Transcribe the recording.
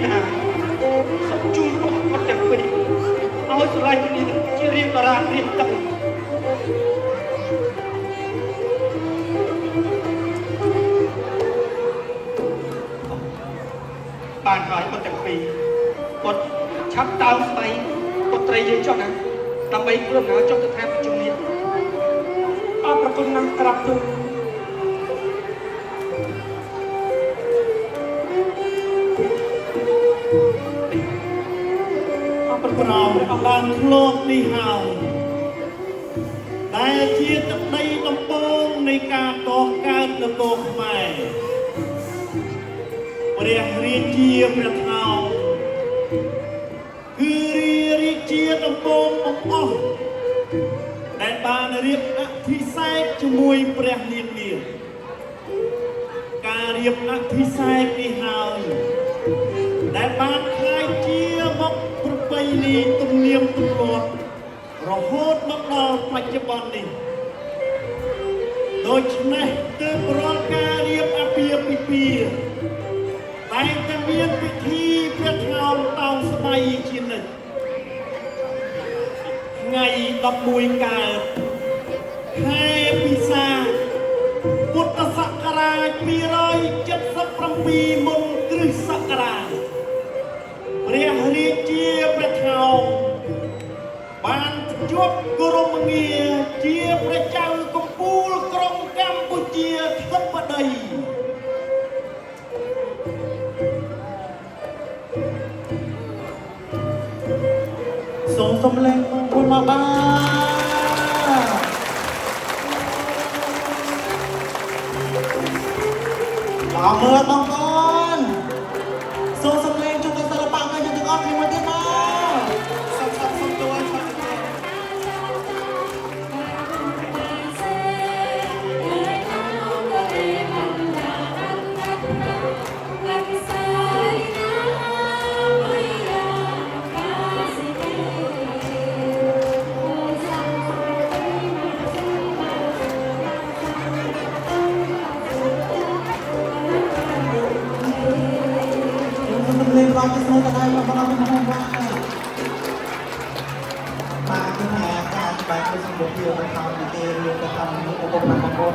ណាសុំជួយបងអត់ទាំងពីរឲ្យស្រឡាញ់គ្នាជារៀងតារារៀងទឹកបានហើយគាត់ទាំងពីរគាត់ឆាប់តោងស្បៃគាត់ត្រីយើងចុះណាដើម្បីព្រមដល់ចុះទៅថាប្រជុំនេះអរប្រគុណណាស់ក្រាបទូលអរប្រគុណអរបានធ្លាប់នេះហើយដែលជាទឹកដីដំបូងនៃការកកើតនគរខ្មែរព្រះរាជាព្រះថោងគឺរាជាដំបូងបង្អស់ដែលបានរៀបអភិសេកជាមួយព្រះនាងនាងការរៀបអភិសេកនេះហើយដែលបានคล้ายជាមកប្រពៃណីទំនៀមទម្លាប់រហូតមកដល់បច្ចុប្បន្ននេះដូច្នេះទើបរាល់ការរៀបអាពាហ៍ពិពាហ៍តែងតែមានពិធីព្រះថោងតោងស្បៃជានិច្ចថ្ងៃ11កើតខែពិសាពុទ្ធសករាជ277មុនគ្រិស្តសករាជព្រះរាជាព្រះថោងបានជួបគោរមងារជាព្រះចៅកំពូលក្រុងកម្ពុជាធិបតីសូមសំឡេងគុណមកបាទឡើងមើលបងប្អូនសូមសំឡេងជុំទៅសិល្បៈរបស់យើងទាំងអស់គ្នាមួយទៀតមកសុំតួlên loạt cái số tại đây mà bọn mình không qua mà cái này cả bài cái số một điều mà thằng thì tiền được thằng những cái công làm con